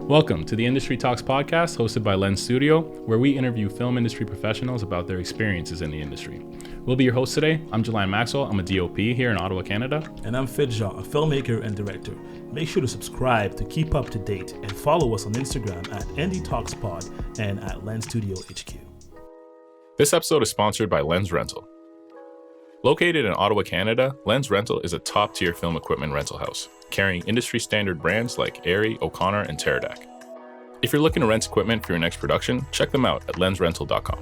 Welcome to the Industry Talks podcast hosted by Lenz Studio, where we interview film industry professionals about their experiences in the industry. We'll be your host today. I'm Jelani Maxwell. I'm a DOP here in Ottawa, Canada. And I'm Fitch Jean, a filmmaker and director. Make sure to subscribe to keep up to date and follow us on Instagram at NDTalksPod and at Lenz Studio HQ. This episode is sponsored by Lenz Rental. Located in Ottawa, Canada, Lenz Rental is a top-tier film equipment rental house, carrying industry-standard brands like Arri, O'Connor, and Teradak. If you're looking to rent equipment for your next production, check them out at lenzrental.com.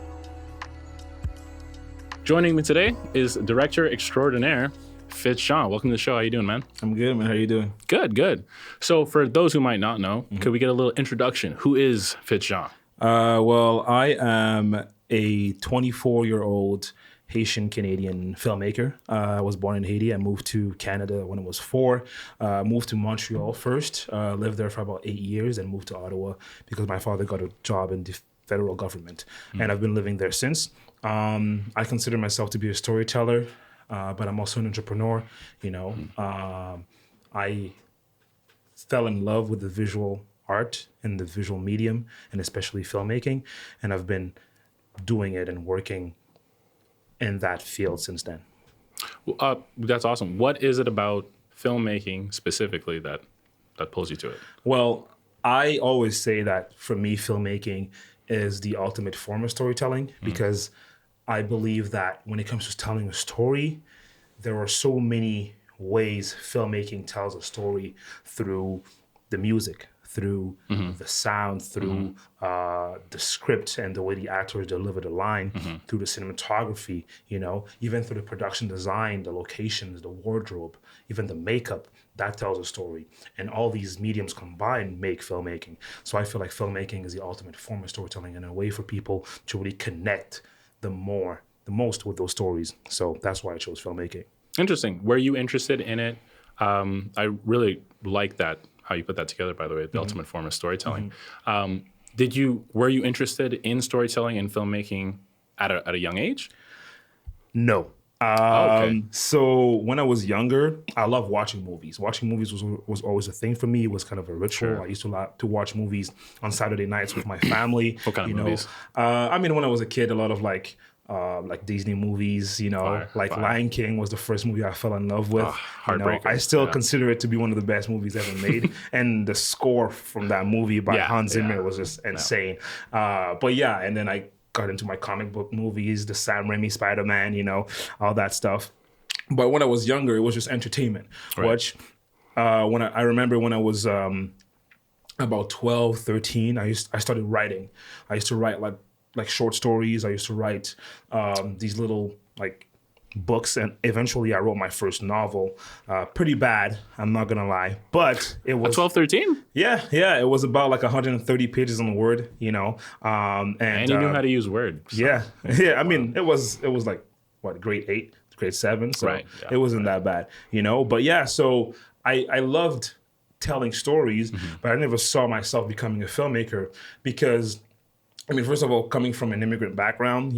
Joining me today is director extraordinaire, Fitch Jean. Welcome to the show. How you doing, man? I'm good, man. How you doing? Good. So for those who might not know, could we get a little introduction? Who is Fitch Jean? Well, I am a 24-year-old Haitian-Canadian filmmaker. I was born in Haiti. I moved to Canada when I was 4. Moved to Montreal first. Lived there for about 8 years and moved to Ottawa because my father got a job in the federal government. And I've been living there since. I consider myself to be a storyteller, but I'm also an entrepreneur. I fell in love with the visual art and the visual medium, and especially filmmaking. And I've been doing it and working in that field since then. That's awesome. What is it about filmmaking specifically that pulls you to it? Well, I always say that for me, filmmaking is the ultimate form of storytelling because I believe that when it comes to telling a story, there are so many ways filmmaking tells a story through the music, through the sound, through the script and the way the actors deliver the line, through the cinematography, even through the production design, the locations, the wardrobe, even the makeup, that tells a story. And all these mediums combined make filmmaking. So I feel like filmmaking is the ultimate form of storytelling and a way for people to really connect the most with those stories. So that's why I chose filmmaking. Interesting. Were you interested in it? I really like that, how you put that together, by the way, the ultimate form of storytelling. Were you interested in storytelling and filmmaking at a young age? No. Okay. So when I was younger, I loved watching movies. Watching movies was always a thing for me. It was kind of a ritual. Sure. I used to watch movies on Saturday nights with my family. What kind of movies? When I was a kid, a lot of like Disney movies, Fire. Lion King was the first movie I fell in love with. Heartbreaking. I still consider it to be one of the best movies ever made. And the score from that movie by Hans Zimmer was just insane. And then I got into my comic book movies, the Sam Raimi Spider-Man, all that stuff. But when I was younger, it was just entertainment. Right. Which I remember when I was about 12, 13, I started writing. I used to write like short stories. I used to write these little books, and eventually I wrote my first novel. Pretty bad, I'm not gonna lie, but it was 12, 13? Yeah, it was about 130 pages on Word, and you knew how to use Word. So. Yeah. I mean, it was grade 8, grade 7, so it wasn't that bad, But yeah, so I loved telling stories, but I never saw myself becoming a filmmaker because, first of all, coming from an immigrant background,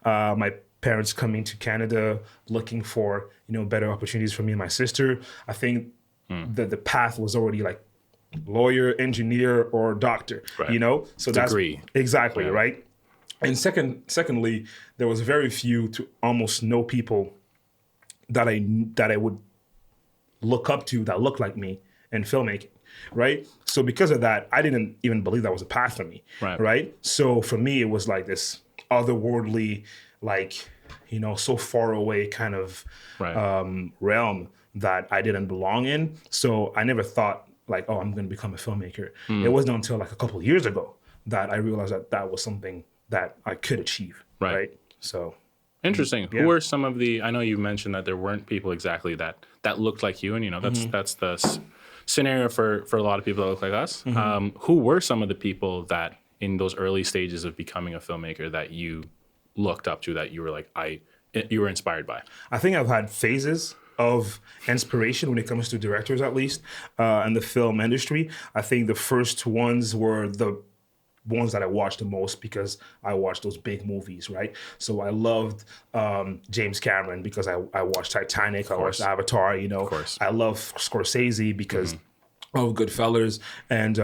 my parents coming to Canada looking for, better opportunities for me and my sister. I think that the path was already lawyer, engineer, or doctor, So degree. That's exactly right. And secondly, there was very few to almost no people that I would look up to that looked like me in filmmaking. Right. So because of that, I didn't even believe that was a path for me. Right. So for me, it was like this otherworldly, so far away kind of realm that I didn't belong in. So I never thought I'm going to become a filmmaker. It wasn't until a couple of years ago that I realized that was something that I could achieve. Right. So. Interesting. Yeah. Who were some of I know you mentioned that there weren't people exactly that looked like you, and that's the scenario for a lot of people that look like us. Who were some of the people that in those early stages of becoming a filmmaker that you looked up to, that you were you were inspired by? I think I've had phases of inspiration when it comes to directors, at least, in the film industry. I think the first ones were the ones that I watched the most because I watched those big movies, right? So I loved James Cameron because I watched Titanic, I watched Avatar, Of course. I love Scorsese because of Goodfellas, and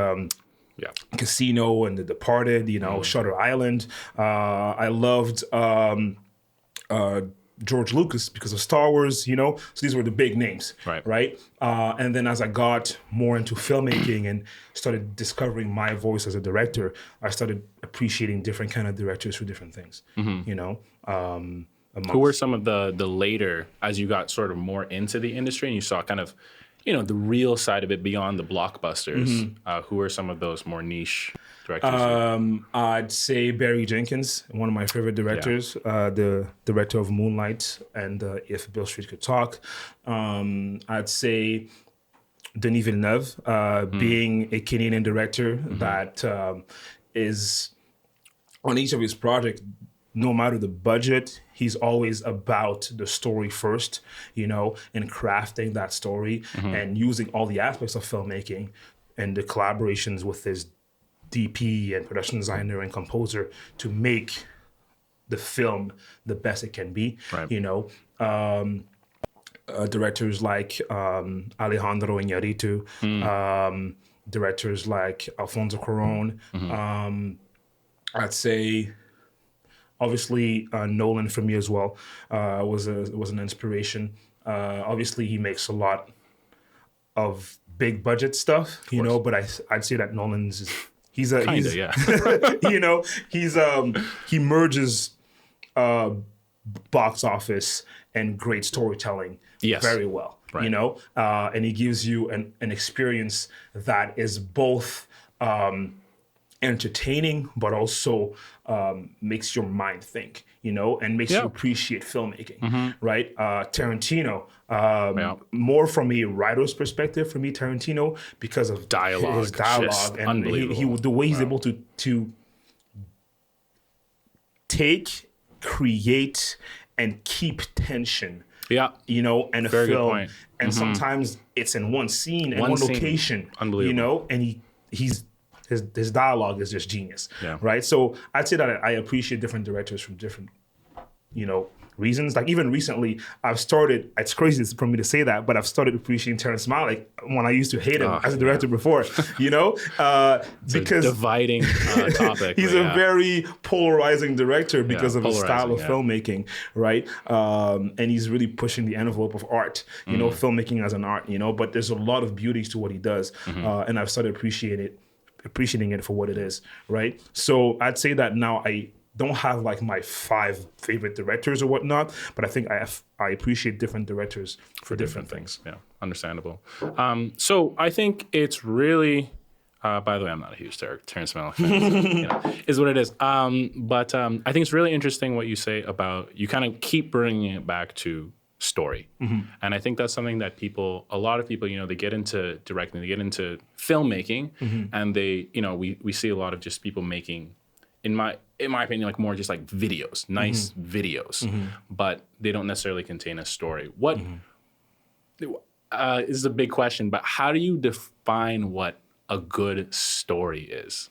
Yeah. Casino and The Departed, Shutter Island. I loved George Lucas because of Star Wars, So these were the big names, right? And then as I got more into filmmaking and started discovering my voice as a director, I started appreciating different kind of directors for different things, Who were some of the later, as you got sort of more into the industry and you saw kind of, the real side of it beyond the blockbusters? Who are some of those more niche directors? I'd say Barry Jenkins, one of my favorite directors, the director of Moonlight and If Beale Street Could Talk. I'd say Denis Villeneuve, being a Canadian director that is on each of his projects, no matter the budget, he's always about the story first, and crafting that story and using all the aspects of filmmaking and the collaborations with his DP and production designer and composer to make the film the best it can be. Right. Directors like Alejandro Iñárritu, directors like Alfonso Cuarón. I'd say, obviously, Nolan for me as well was an inspiration. Obviously, he makes a lot of big budget stuff, but I'd say that Nolan's he merges box office and great storytelling very well, and he gives you an experience that is both entertaining, but also makes your mind think, and makes you appreciate filmmaking, right? Tarantino, more from a writer's perspective, for me, Tarantino, because of his dialogue and the way he's able to take, create, and keep tension. And a Very film, good point. and sometimes it's in one scene and one location, Unbelievable. And his dialogue is just genius, right? So I'd say that I appreciate different directors from different, reasons. Like even recently, I've started, it's crazy for me to say that, but I've started appreciating Terrence Malick when I used to hate him as a director before, because dividing topic. He's a very polarizing director because of his style of filmmaking, right? And he's really pushing the envelope of art, filmmaking as an art, but there's a lot of beauty to what he does. And I've started appreciating it for what it is, right? So I'd say that now I don't have like my 5 favorite directors or whatnot, but I think I appreciate different directors for different things. Yeah, understandable. So I think it's really, by the way, I'm not a huge Terrence Malick fan, is what it is. But I think it's really interesting what you say about, you kind of keep bringing it back to story. And I think that's something that a lot of people, they get into directing, they get into filmmaking, and they, we see a lot of just people making, in my opinion, like more just like videos, nice videos, but they don't necessarily contain a story. What is a big question, but how do you define what a good story is?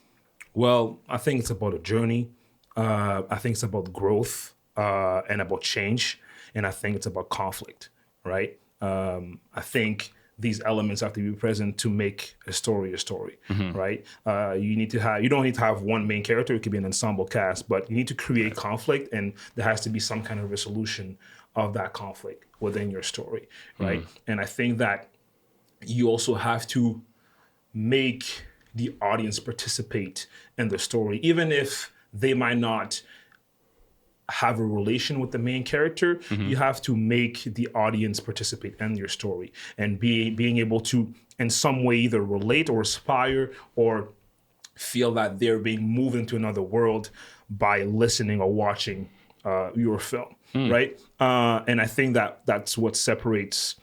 Well, I think it's about a journey. I think it's about growth and about change. And I think it's about conflict, right? I think these elements have to be present to make a story, right? You don't need to have one main character. It could be an ensemble cast, but you need to create conflict, and there has to be some kind of resolution of that conflict within your story, right? And I think that you also have to make the audience participate in the story, even if they might not have a relation with the main character. You have to make the audience participate in your story and being able to in some way either relate or aspire or feel that they're being moved into another world by listening or watching your film, right? And I think that that's what separates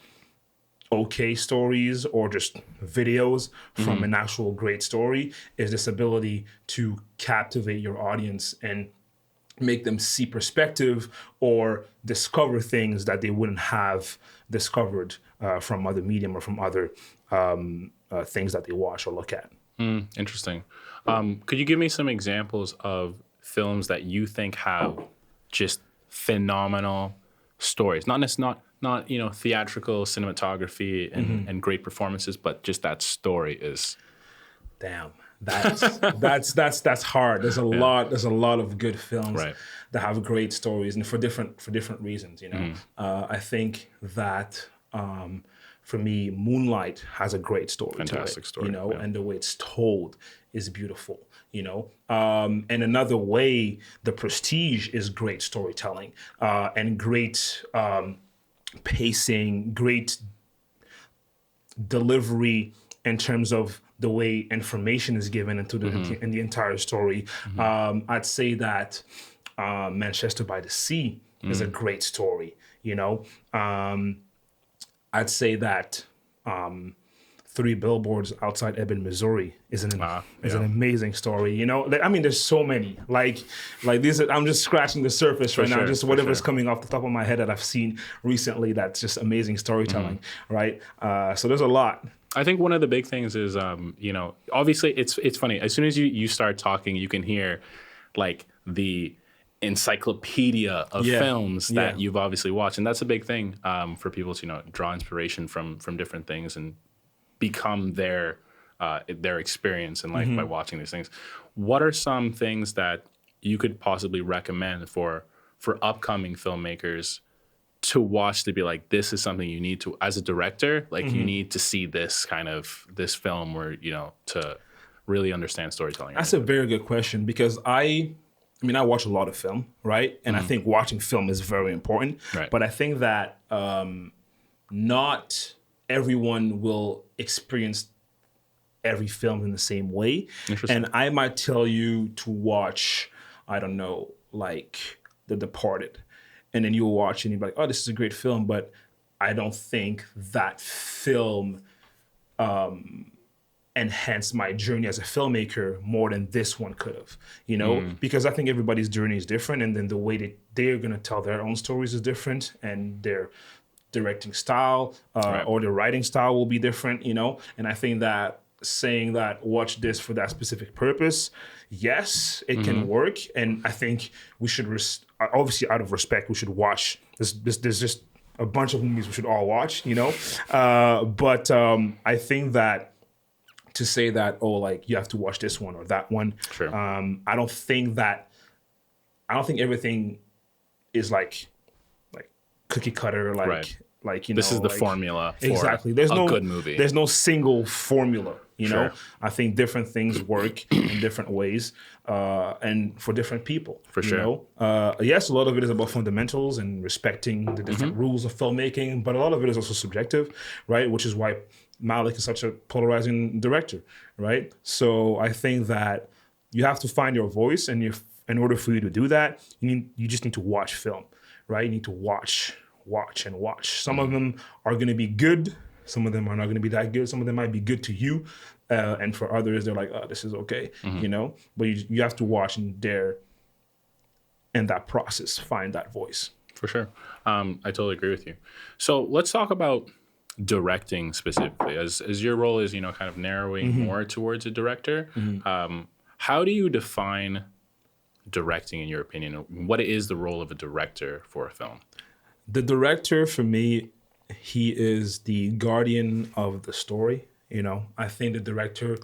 okay stories or just videos from an actual great story, is this ability to captivate your audience and make them see perspective or discover things that they wouldn't have discovered from other medium or from other things that they watch or look at. Interesting. Could you give me some examples of films that you think have just phenomenal stories? Not theatrical cinematography and great performances, but just that story is... Damn. that's hard. There's a lot of good films Right. that have great stories, and for different reasons. You know, I think that for me, Moonlight has a great story. Fantastic to it, story, you know, yeah. and the way it's told is beautiful. You know, and another way, The Prestige is great storytelling and great pacing, great delivery in terms of the way information is given into in the entire story. I'd say that Manchester by the Sea is a great story. You know, I'd say that Three Billboards Outside Ebbing, Missouri is an amazing story. You know, I mean, there's so many. Like these. I'm just scratching the surface right now. Just whatever's coming off the top of my head that I've seen recently. That's just amazing storytelling, right? So there's a lot. I think one of the big things is, you know, obviously it's funny. As soon as you start talking, you can hear like the encyclopedia of films that you've obviously watched, and that's a big thing for people to, you know, draw inspiration from different things and become their experience in life by watching these things. What are some things that you could possibly recommend for upcoming filmmakers to watch, to be like, this is something you need to, as a director, like you need to see this film where, you know, to really understand storytelling? That's a very good question, because I mean, I watch a lot of film, right? And I think watching film is very important. Right. But I think that not everyone will experience every film in the same way. And I might tell you to watch, I don't know, like The Departed. And then you'll watch and you'll be like, oh, this is a great film. But I don't think that film enhanced my journey as a filmmaker more than this one could have, you know, because I think everybody's journey is different. And then the way that they're going to tell their own stories is different, and their directing style or their writing style will be different, you know. And I think that saying that watch this for that specific purpose, yes, it can work. And I think we should, obviously out of respect, we should watch this. There's just a bunch of movies we should all watch, you know. But I think that to say that, oh, like you have to watch this one or that one, I don't think everything is like cookie cutter, like you know, this is the formula for exactly. There's a good movie. There's no single formula, you know. I think different things work in different ways, and for different people. For sure. You know? Yes, a lot of it is about fundamentals and respecting the different rules of filmmaking, but a lot of it is also subjective, right? Which is why Malik is such a polarizing director, right? So I think that you have to find your voice, and in order for you to do that, you just need to watch film, right? You need to watch and watch. Some of them are going to be good. Some of them are not going to be that good. Some of them might be good to you. And for others, they're like, oh, this is okay, you know? But you have to watch and dare, in that process, find that voice. For sure. I totally agree with you. So let's talk about directing specifically. As your role is, you know, kind of narrowing more towards a director, how do you define directing in your opinion? What is the role of a director for a film? The director, for me, he is the guardian of the story. You know, I think the director,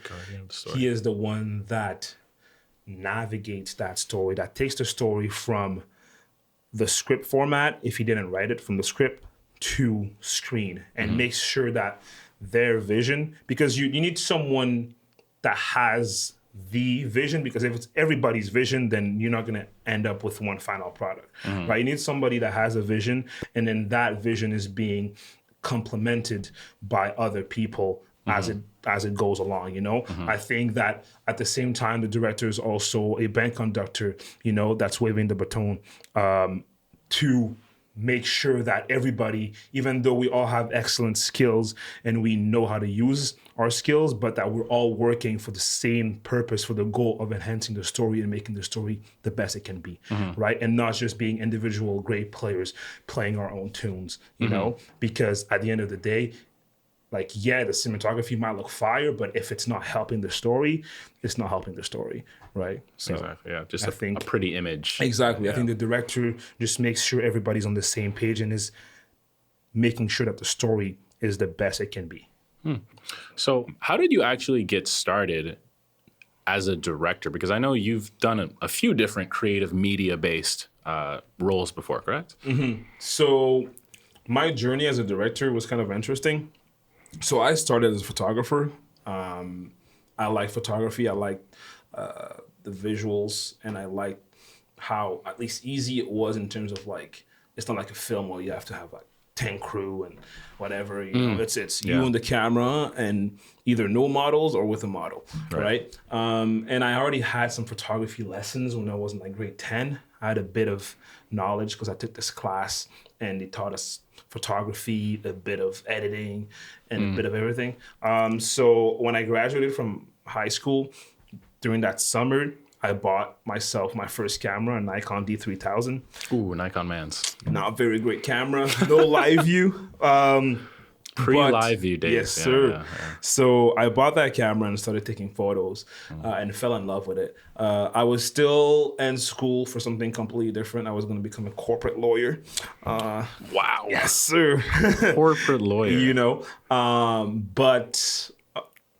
he is the one that navigates that story, that takes the story from the script format, if he didn't write it, from the script to screen, and makes sure that their vision, because you need someone that has the vision, because if it's everybody's vision, then you're not going to end up with one final product, right? You need somebody that has a vision, and then that vision is being complemented by other people as it goes along, you know? I think that at the same time, the director is also a band conductor, you know, that's waving the baton to make sure that everybody, even though we all have excellent skills and we know how to use our skills, but that we're all working for the same purpose, for the goal of enhancing the story and making the story the best it can be, right? And not just being individual great players playing our own tunes, you know? Because at the end of the day, like, yeah, the cinematography might look fire, but if it's not helping the story, it's not helping the story, right? So exactly, yeah, just a pretty image. Exactly. Yeah. I think the director just makes sure everybody's on the same page and is making sure that the story is the best it can be. So how did you actually get started as a director? Because I know you've done a few different creative media-based roles before, correct? So my journey as a director was kind of interesting. So I started as a photographer. I like photography. I like the visuals, and I like how at least easy it was in terms of like, it's not like a film where you have to have like 10 crew and whatever, you know, it's you and the camera and either no models or with a model, right? And I already had some photography lessons when I was in like grade 10. I had a bit of knowledge because I took this class and they taught us photography, a bit of editing, and a bit of everything. So when I graduated from high school, during that summer, I bought myself my first camera, a Nikon D3000. Ooh, Nikon mans. Not very great camera, no live view. Pre-live view days. Yes, sir. Yeah. So I bought that camera and started taking photos and fell in love with it. I was still in school for something completely different. I was going to become a corporate lawyer. Wow. Yes, sir. Corporate lawyer. You know, but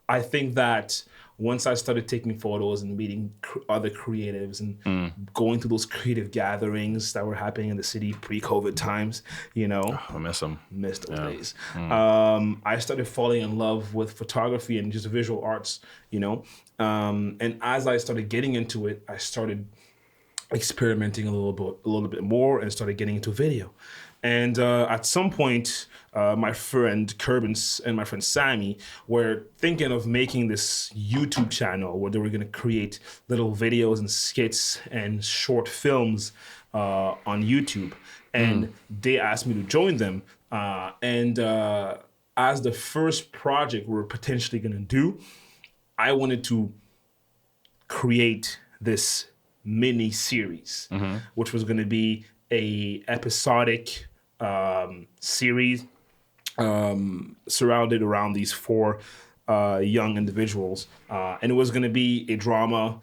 I think that once I started taking photos and meeting other creatives and going to those creative gatherings that were happening in the city pre-COVID times, you know. Oh, I miss them. Missed those days. I started falling in love with photography and just visual arts, you know. And as I started getting into it, I started experimenting a little bit more and started getting into video. And at some point, my friend Kerbin and my friend Sammy were thinking of making this YouTube channel where they were going to create little videos and skits and short films on YouTube. And they asked me to join them. As the first project we're potentially going to do, I wanted to create this mini series, which was going to be a episodic series surrounded around these four young individuals, and it was going to be a drama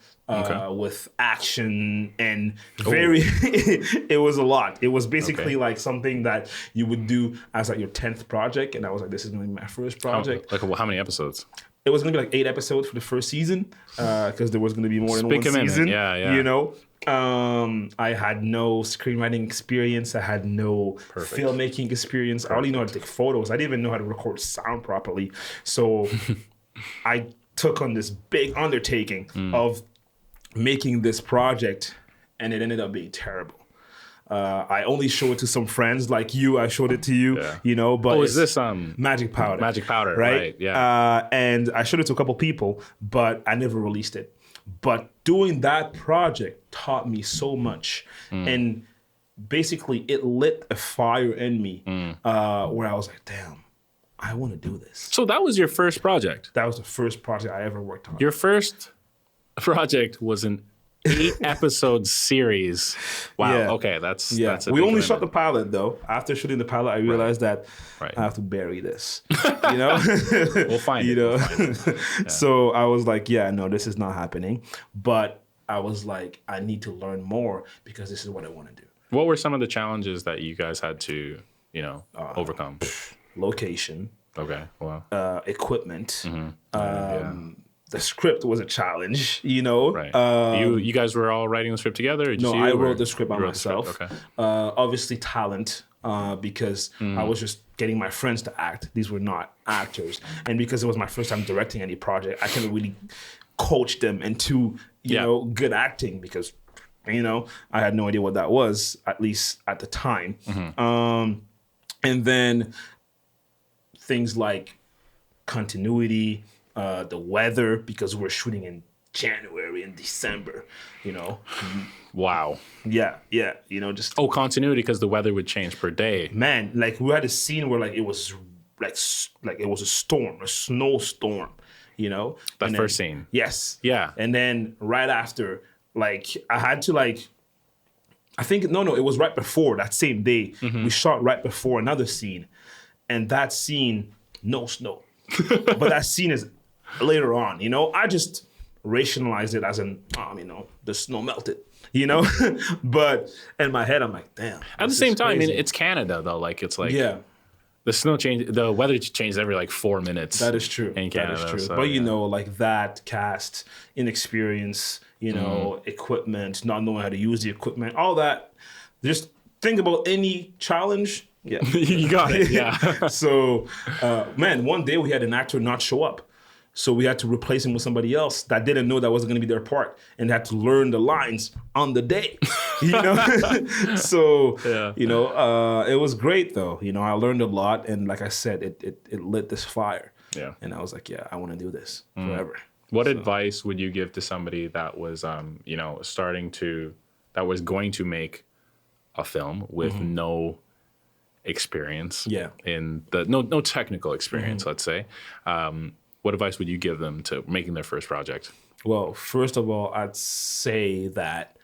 with action and very it was a lot. It was basically like something that you would do as like your 10th project, and I was like, this is going to be my first project. How many episodes? It was going to be like 8 episodes for the first season because there was going to be more than one season. Yeah. You know, I had no screenwriting experience. I had no filmmaking experience. I only know how to take photos. I didn't even know how to record sound properly. So I took on this big undertaking of making this project, and it ended up being terrible. I only showed it to some friends like you. I showed it to you, you know. But is this Magic Powder? Magic Powder, right? Yeah. And I showed it to a couple people, but I never released it. But doing that project taught me so much, and basically it lit a fire in me where I was like, damn, I want to do this. So that was your first project? That was the first project I ever worked on. Your first project was an 8-episode series. Wow. Yeah. Okay, that's a we big only commitment. shot the pilot though. After shooting the pilot, I realized that I have to bury this. You know, we'll find it. We'll find it. Yeah. So I was like, no, this is not happening. But I was like, I need to learn more because this is what I want to do. What were some of the challenges that you guys had to, overcome? Location. Okay. Wow. Equipment. The script was a challenge, you know. Right. You guys were all writing the script together? I wrote the script by myself. Okay. Obviously talent, because I was just getting my friends to act. These were not actors. And because it was my first time directing any project, I couldn't really coach them into, you know, good acting because, you know, I had no idea what that was, at least at the time. And then things like continuity, the weather, because we're shooting in January and December, you know. Wow. Yeah, you know, just continuity because the weather would change per day. Man, like we had a scene where like it was like it was a storm, a snowstorm, you know. That first scene. Yes. Yeah. And then right after, like I had to like, I think it was right before that same day. We shot right before another scene, and that scene, no snow, but that scene is later on, you know. I just rationalized it as the snow melted, you know. But in my head, I'm like, damn. At the same time, I mean, it's Canada though. Like it's like the weather changes every like 4 minutes. That is true. In Canada, that is true. So, but you know, like that cast, inexperience, you know, equipment, not knowing how to use the equipment, all that. Just think about any challenge. Yeah, you got it. Yeah. So, man, one day we had an actor not show up. So we had to replace him with somebody else that didn't know that wasn't going to be their part and had to learn the lines on the day, you know? So, you know, it was great though. You know, I learned a lot. And like I said, it lit this fire. Yeah. And I was like, yeah, I want to do this forever. What advice would you give to somebody that was, you know, that was going to make a film with no experience in no technical experience, let's say? What advice would you give them to making their first project? Well, first of all, I'd say that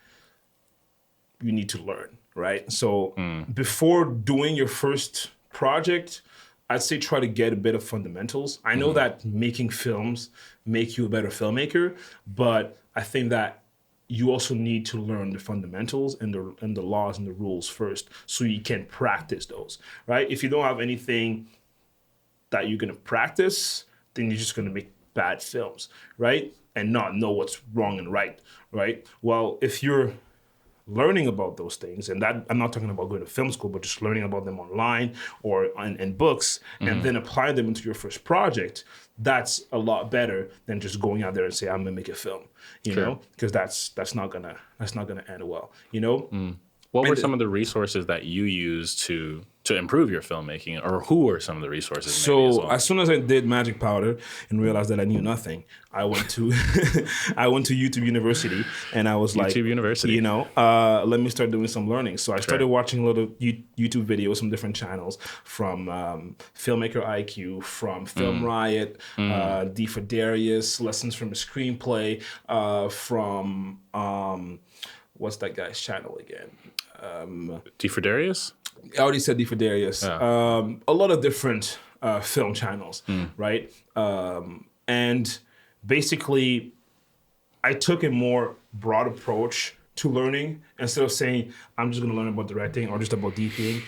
you need to learn, right? So before doing your first project, I'd say try to get a bit of fundamentals. I know that making films make you a better filmmaker, but I think that you also need to learn the fundamentals and the laws and the rules first so you can practice those, right? If you don't have anything that you're going to practice, then you're just going to make bad films, right? And not know what's wrong and right, right? Well, if you're learning about those things, and that I'm not talking about going to film school, but just learning about them online or in books, and then applying them into your first project, that's a lot better than just going out there and say, I'm gonna make a film, you know? Because that's not gonna end well, you know? What were some of the resources that you used to improve your filmmaking, or who were some of the resources? So as soon as I did Magic Powder and realized that I knew nothing, I went to YouTube University, and I was like, YouTube University, you know, let me start doing some learning. So I started watching a lot of YouTube videos from different channels, from Filmmaker IQ, from Film Riot, D for Darius, Lessons from a Screenplay, from what's that guy's channel again? D for Darius? I already said D for Darius. A lot of different film channels, right? And basically, I took a more broad approach to learning. Instead of saying, I'm just going to learn about directing or just about DPing,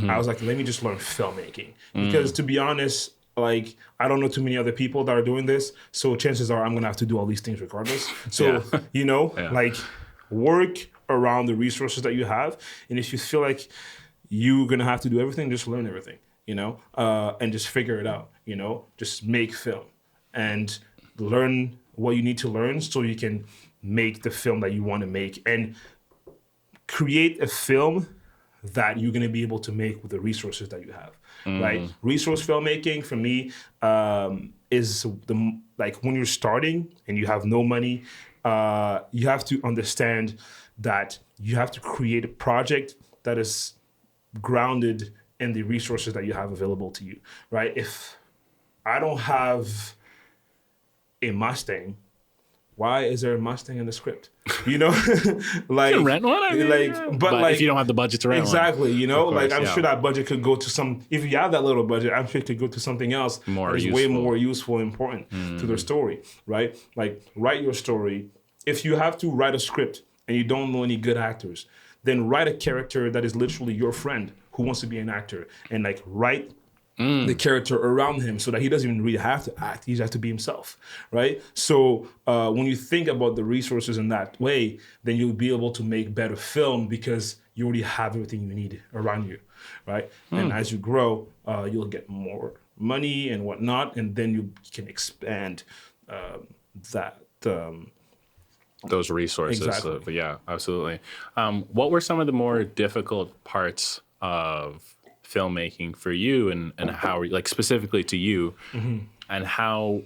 I was like, let me just learn filmmaking. Because to be honest, like, I don't know too many other people that are doing this. So chances are I'm going to have to do all these things regardless. So, you know, like, work around the resources that you have. And if you feel like you're going to have to do everything, just learn everything, you know, and just figure it out, you know, just make film and learn what you need to learn so you can make the film that you want to make and create a film that you're going to be able to make with the resources that you have, right? Resource filmmaking for me is like when you're starting and you have no money, you have to understand that you have to create a project that is grounded in the resources that you have available to you, right? If I don't have a Mustang, why is there a Mustang in the script? You know, like, you can rent one. I mean, like, but like, if you don't have the budget to rent exactly, one, you know, like I'm sure that budget could go to some. If you have that little budget, I'm sure it could go to something else more that is useful. way more useful and important to the story, right? Like, write your story. If you have to write a script and you don't know any good actors, then write a character that is literally your friend who wants to be an actor, and like write the character around him so that he doesn't even really have to act. He just has to be himself, right? So when you think about the resources in that way, then you'll be able to make better film because you already have everything you need around you, right? And as you grow, you'll get more money and whatnot, and then you can expand those resources. Exactly. So, yeah, absolutely. What were some of the more difficult parts of filmmaking for you, and how, like, specifically to you, and how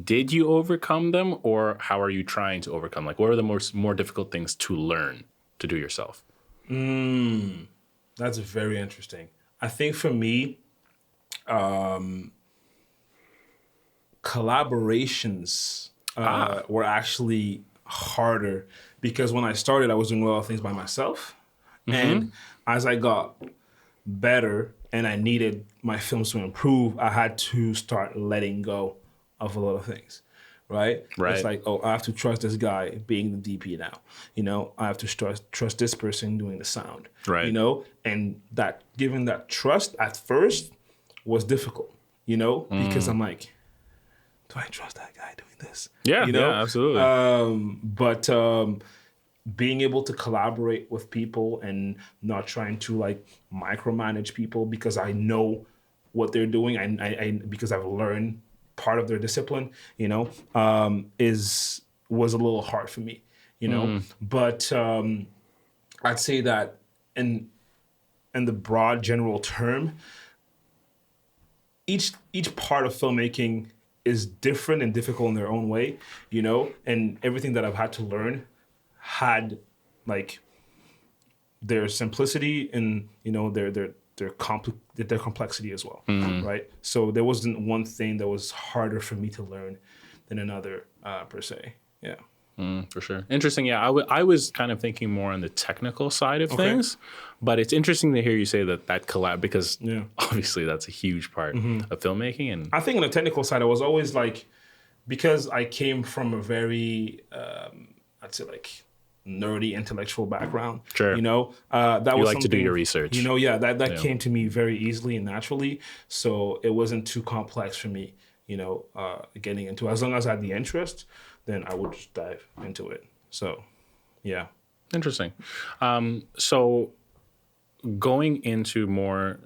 did you overcome them, or how are you trying to overcome? Like, what are the more difficult things to learn to do yourself? That's very interesting. I think for me, collaborations were actually harder because when I started, I was doing a lot of things by myself. And as I got better and I needed my films to improve, I had to start letting go of a lot of things, right? It's like, oh, I have to trust this guy being the DP now. You know, I have to trust this person doing the sound. Right. You know, and that giving that trust at first was difficult, you know, because I'm like, do I trust that guy doing this? Yeah, you know? yeah, absolutely. But being able to collaborate with people and not trying to like micromanage people because I know what they're doing, I because I've learned part of their discipline, you know, was a little hard for me, you know. But I'd say that in the broad general term, each part of filmmaking is different and difficult in their own way, you know, and everything that I've had to learn had like their simplicity and, you know, their complexity as well, right? So there wasn't one thing that was harder for me to learn than another per se. Yeah. For sure. Interesting. Yeah, I was kind of thinking more on the technical side of things, but it's interesting to hear you say that collab, because obviously that's a huge part of filmmaking. And I think on the technical side, I was always like, because I came from a very, I'd say like nerdy intellectual background. Sure. You know, that was like to do your research. You know, that came to me very easily and naturally. So it wasn't too complex for me, you know, getting into. As long as I had the interest, then I would just dive into it. So, yeah. Interesting. So going into more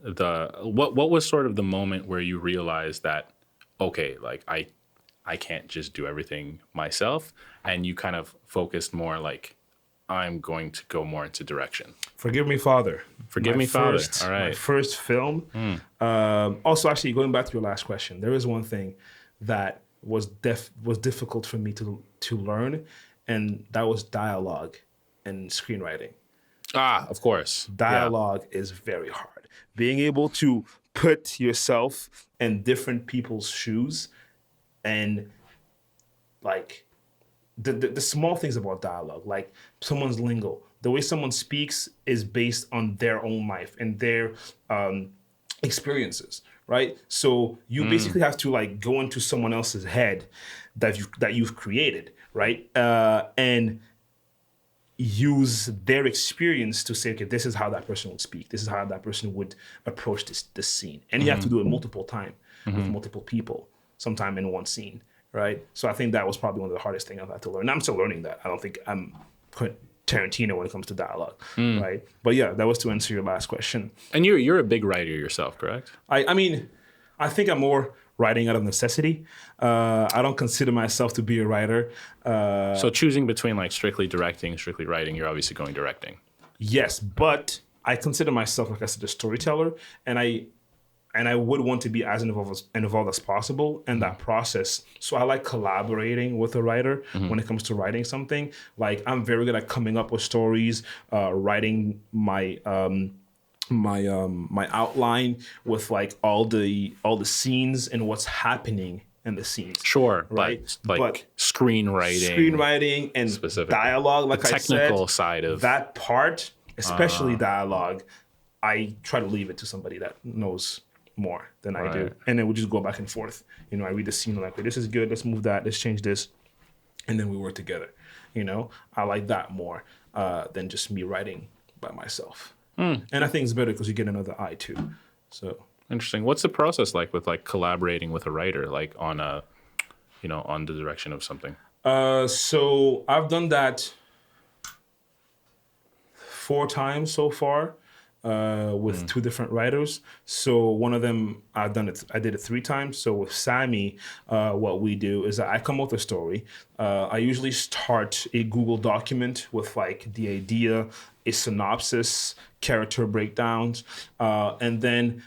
what was sort of the moment where you realized that, okay, like I can't just do everything myself, and you kind of focused more like, I'm going to go more into direction. Forgive Me, Father. Forgive Me, Father. All right. My first film. Also, actually, going back to your last question, there is one thing that was difficult for me to learn, and that was dialogue and screenwriting. Of course. Dialogue is very hard. Being able to put yourself in different people's shoes, and like the small things about dialogue, like someone's lingo, the way someone speaks is based on their own life and their experiences, right? So you basically have to like go into someone else's head that you've created, right? And use their experience to say, okay, this is how that person would speak. This is how that person would approach this scene. And you have to do it multiple times with multiple people, sometime in one scene, right? So I think that was probably one of the hardest things I've had to learn. And I'm still learning that. I don't think I'm Tarantino when it comes to dialogue, right? But yeah, that was to answer your last question. And you're a big writer yourself, correct? I mean, I think I'm more writing out of necessity. I don't consider myself to be a writer. So choosing between like strictly directing, strictly writing, you're obviously going directing. Yes, but I consider myself, like I said, a storyteller, and I would want to be as involved as possible in that process. So I like collaborating with a writer when it comes to writing something. Like I'm very good at coming up with stories, writing my my outline with like all the scenes and what's happening in the scenes. Sure, right? But screenwriting and specifically. Dialogue, like the technical I said, side of that part, especially dialogue, I try to leave it to somebody that knows more than I do, and then we just go back and forth. You know, I read the scene like, okay, this is good. Let's move that. Let's change this, and then we work together. You know, I like that more than just me writing by myself. And I think it's better because you get another eye too. So interesting. What's the process like with like collaborating with a writer, like on a, you know, on the direction of something? So I've done that 4 times so far. With 2 different writers. So one of them I did it 3 times. So with Sammy, what we do is that I come up with a story. I usually start a Google document with like the idea, a synopsis, character breakdowns, and then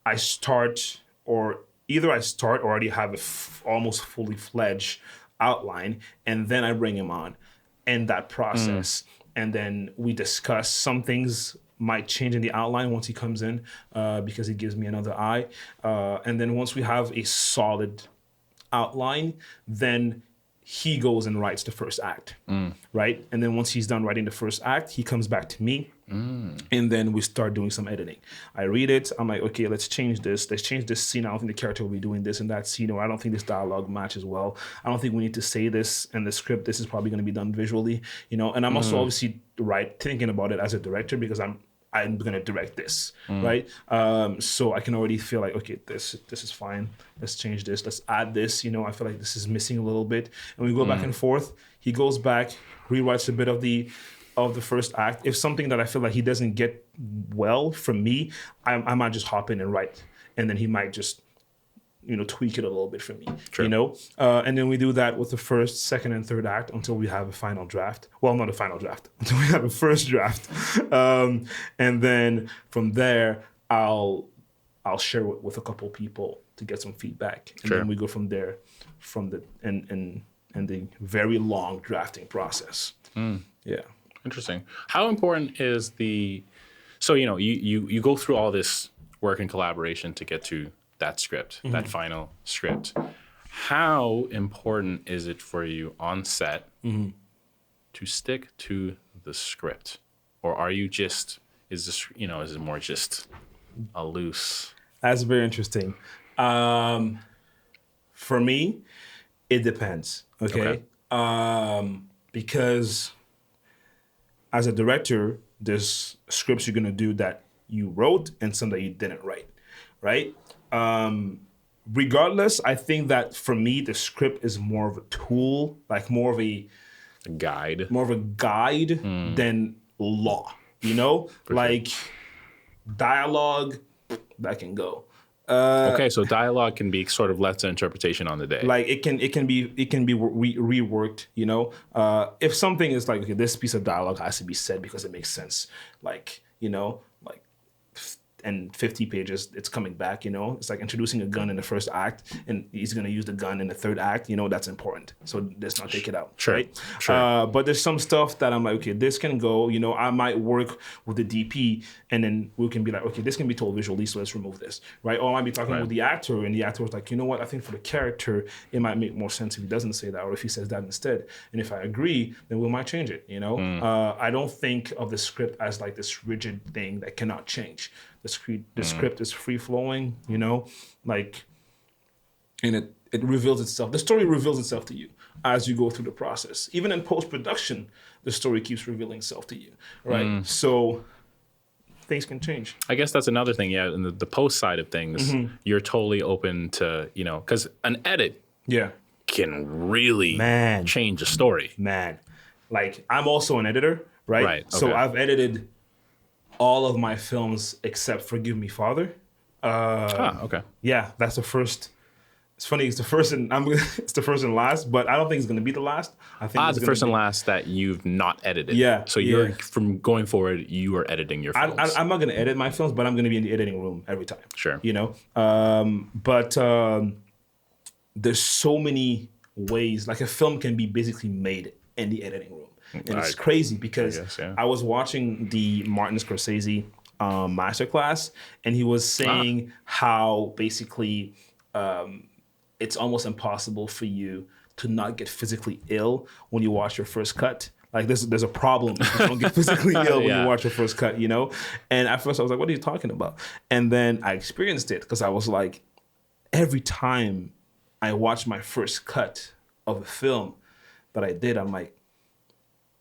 I start, or either I start or already have a almost fully fledged outline, and then I bring him on in that process. And then we discuss. Some things might change in the outline once he comes in because he gives me another eye. And then once we have a solid outline, then he goes and writes the first act, right? And then once he's done writing the first act, he comes back to me, and then we start doing some editing. I read it. I'm like, okay, let's change this. Let's change this scene. I don't think the character will be doing this and that scene, or I don't think this dialogue matches well. I don't think we need to say this in the script. This is probably going to be done visually, you know? And I'm also obviously thinking about it as a director, because I'm gonna direct this, right? So I can already feel like, okay, this is fine. Let's change this. Let's add this. You know, I feel like this is missing a little bit, and we go back and forth. He goes back, rewrites a bit of the first act. If something that I feel like he doesn't get well from me, I might just hop in and write, and then he might just, you know, tweak it a little bit for me, you know? And then we do that with the first, second, and third act until we have a final draft. Well, not a final draft, until we have a first draft. And then from there, I'll share it with a couple people to get some feedback. And then we go from there, from the and the very long drafting process. Yeah. Interesting. How important is so, you know, you go through all this work and collaboration to get to that script, that final script. How important is it for you on set to stick to the script? Or are you just, is it more just a loose? That's very interesting. For me, it depends, okay? Because as a director, there's scripts you're gonna do that you wrote and some that you didn't write, right? Regardless, I think that for me, the script is more of a tool, like more of a guide than law, you know? Like dialogue, that can go. Okay, so dialogue can be sort of left to interpretation on the day. Like it can be reworked, you know? If something is like, okay, this piece of dialogue has to be said because it makes sense, like, you know, like, and 50 pages, it's coming back, you know? It's like introducing a gun in the first act, and he's gonna use the gun in the third act, you know, that's important. So let's not take it out, right? But there's some stuff that I'm like, okay, this can go, you know, I might work with the DP, and then we can be like, okay, this can be told visually, so let's remove this, right? Or I might be talking with the actor, and the actor was like, you know what, I think for the character, it might make more sense if he doesn't say that, or if he says that instead. And if I agree, then we might change it, you know? I don't think of the script as like this rigid thing that cannot change. The script is free flowing, you know, like, and it reveals itself. The story reveals itself to you as you go through the process. Even in post-production, the story keeps revealing itself to you, right? So things can change. I guess that's another thing, yeah. In the post side of things, you're totally open to, you know, because an edit can really change a story. Like I'm also an editor, right? So I've edited all of my films except Forgive Me, Father. Yeah, that's the first. It's funny. It's the first and it's the first and last, but I don't think it's going to be the last. I think it's the first and last that you've not edited. Yeah. So you're from going forward, you are editing your films. I'm not going to edit my films, but I'm going to be in the editing room every time. Sure. You know, but there's so many ways. Like a film can be basically made in the editing room. And it's crazy because I was watching the Martin Scorsese masterclass, and he was saying how basically it's almost impossible for you to not get physically ill when you watch your first cut. Like there's a problem if you don't get physically ill when you watch your first cut, you know? And at first I was like, what are you talking about? And then I experienced it because I was like, every time I watch my first cut of a film that I did, I'm like,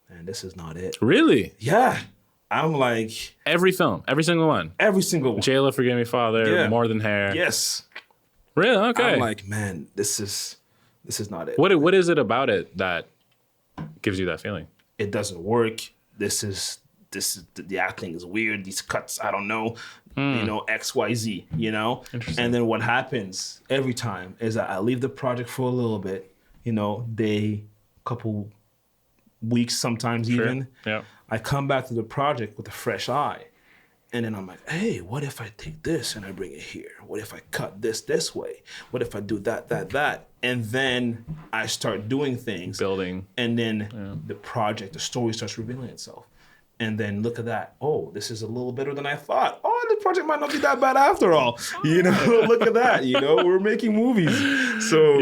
man, this is not it. Really? Yeah. I'm like... Every film? Every single one? Every single one. Jailer, Forgive Me, Father, More Than Hair. Yes. Really? Okay. I'm like, man, this is not it. What is it about it that gives you that feeling? It doesn't work. The acting is weird. These cuts, I don't know. You know, X, Y, Z, you know? And then what happens every time is that I leave the project for a little bit, you know, couple weeks sometimes even. Yeah. I come back to the project with a fresh eye. And then I'm like, hey, what if I take this and I bring it here? What if I cut this way? What if I do that? And then I start doing things. Building. And then the story starts revealing itself. And then look at that. Oh, this is a little better than I thought. Oh, the project might not be that bad after all. You know, look at that. You know, we're making movies. So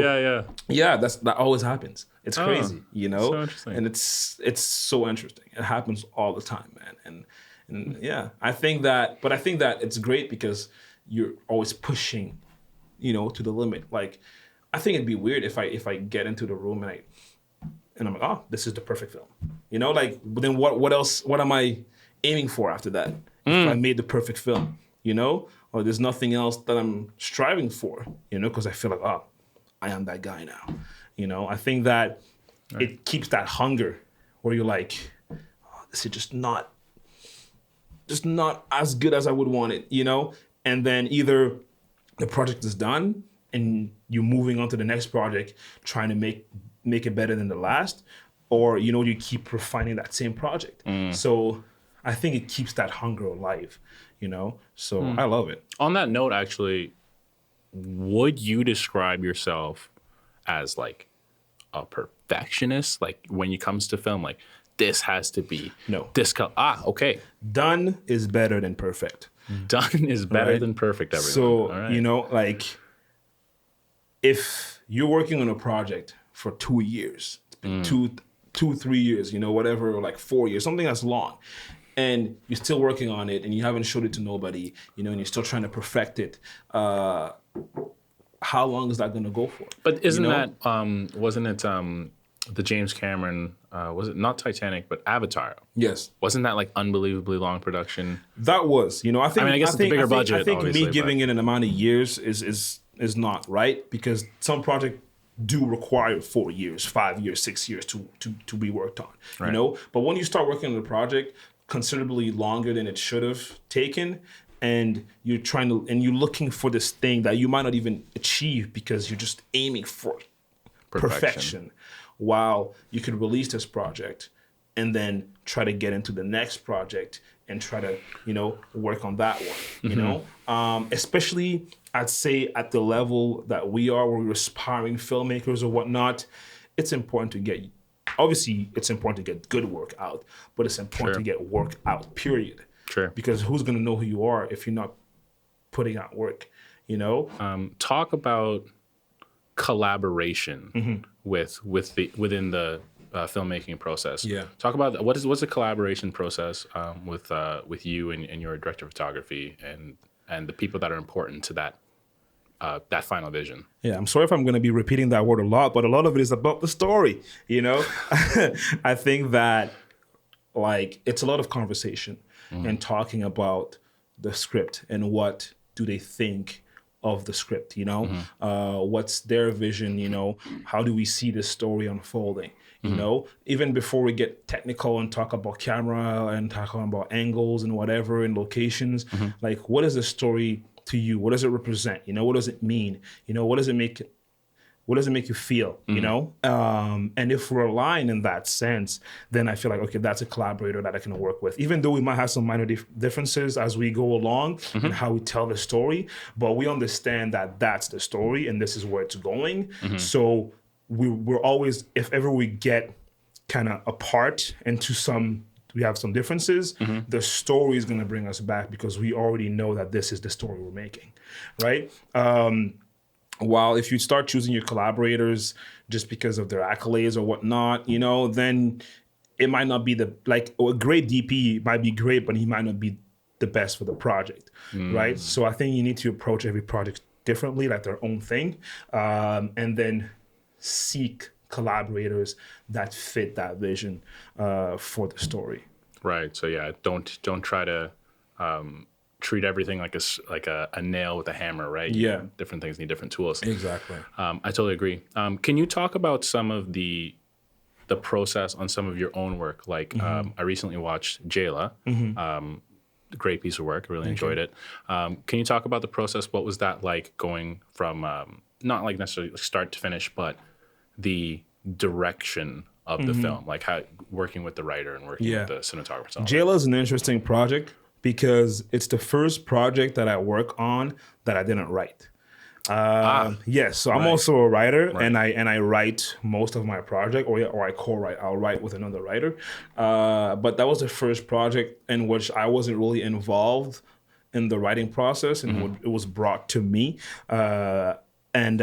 yeah, that always happens. It's crazy, you know? So interesting. And it's so interesting. It happens all the time, man. And yeah, I think that it's great because you're always pushing, you know, to the limit. Like, I think it'd be weird if I get into the room and I'm like, oh, this is the perfect film. You know, like, but then what else? What am I aiming for after that? if I made the perfect film, you know, or there's nothing else that I'm striving for, you know, because I feel like, oh, I am that guy now. You know, I think that it keeps that hunger where you're like, oh, this is just not as good as I would want it, you know? And then either the project is done and you're moving on to the next project, trying to make it better than the last, or, you know, you keep refining that same project. So I think it keeps that hunger alive, you know? So I love it. On that note, actually, would you describe yourself as like a perfectionist? Like when it comes to film, like this has to be this color. Okay. Done is better than perfect. Done is better than perfect, everyone. So, you know, like if you're working on a project for 2 years, 3 years, you know, whatever, like 4 years, something that's long, and you're still working on it and you haven't showed it to nobody, you know, and you're still trying to perfect it, how long is that going to go for? But isn't that, wasn't it the James Cameron, was it not Titanic, but Avatar? Yes. Wasn't that like unbelievably long production? That was, you know, I think, I guess it's a bigger budget. I think me giving it an amount of years is not right, because some projects do require 4 years, 5 years, 6 years to be worked on, you know? But when you start working on a project considerably longer than it should have taken, and you're you're looking for this thing that you might not even achieve because you're just aiming for perfection, while you could release this project and then try to get into the next project and try to, you know, work on that one, you know? Especially, I'd say at the level that we are, where we're aspiring filmmakers or whatnot, it's important to get, obviously it's important to get good work out, but it's important to get work out, period. Sure. Because who's going to know who you are if you're not putting out work, you know? Talk about collaboration within the filmmaking process. Yeah. Talk about what's the collaboration process with you and your director of photography and the people that are important to that final vision. Yeah, I'm sorry if I'm going to be repeating that word a lot, but a lot of it is about the story, you know? I think that, like, it's a lot of conversation and talking about the script and what do they think of the script, you know? What's their vision, you know? How do we see this story unfolding, you know? Even before we get technical and talk about camera and talk about angles and whatever and locations, like, what is the story to you? What does it represent? You know, what does it mean? You know, what does it make you feel, you know? And if we're aligned in that sense, then I feel like, okay, that's a collaborator that I can work with. Even though we might have some minor differences as we go along in how we tell the story, but we understand that that's the story and this is where it's going. So we're always, if ever we get kind of apart into we have some differences, the story is going to bring us back because we already know that this is the story we're making, right? While if you start choosing your collaborators just because of their accolades or whatnot, you know, then it might not be a great DP might be great, but he might not be the best for the project, right? So I think you need to approach every project differently, like their own thing, and then seek collaborators that fit that vision for the story. Right. So yeah, don't try to treat everything like a nail with a hammer, right? Yeah. Different things need different tools. Exactly. I totally agree. Can you talk about some of the process on some of your own work? Like I recently watched Jayla. Great piece of work. I really enjoyed it. Can you talk about the process? What was that like going from not like necessarily start to finish, but the direction of the film, like how working with the writer and working with the cinematographer? Jayla is an interesting project because it's the first project that I work on that I didn't write. Yes, so I'm also a writer, and I write most of my project, or I co-write. I'll write with another writer. But that was the first project in which I wasn't really involved in the writing process, and it was brought to me. And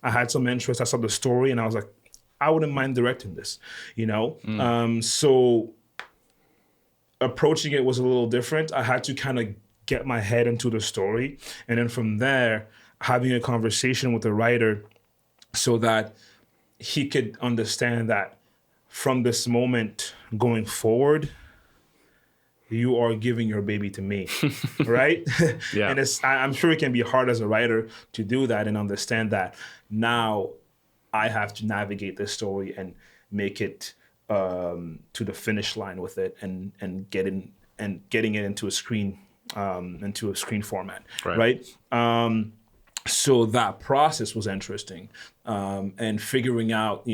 I had some interest. I saw the story, and I was like, I wouldn't mind directing this, you know? So approaching it was a little different. I had to kind of get my head into the story. And then from there, having a conversation with the writer so that he could understand that from this moment going forward, you are giving your baby to me, right? Yeah. And I'm sure it can be hard as a writer to do that and understand that now I have to navigate this story and make it to the finish line with it and getting it into a screen format, right? So that process was interesting, and figuring out,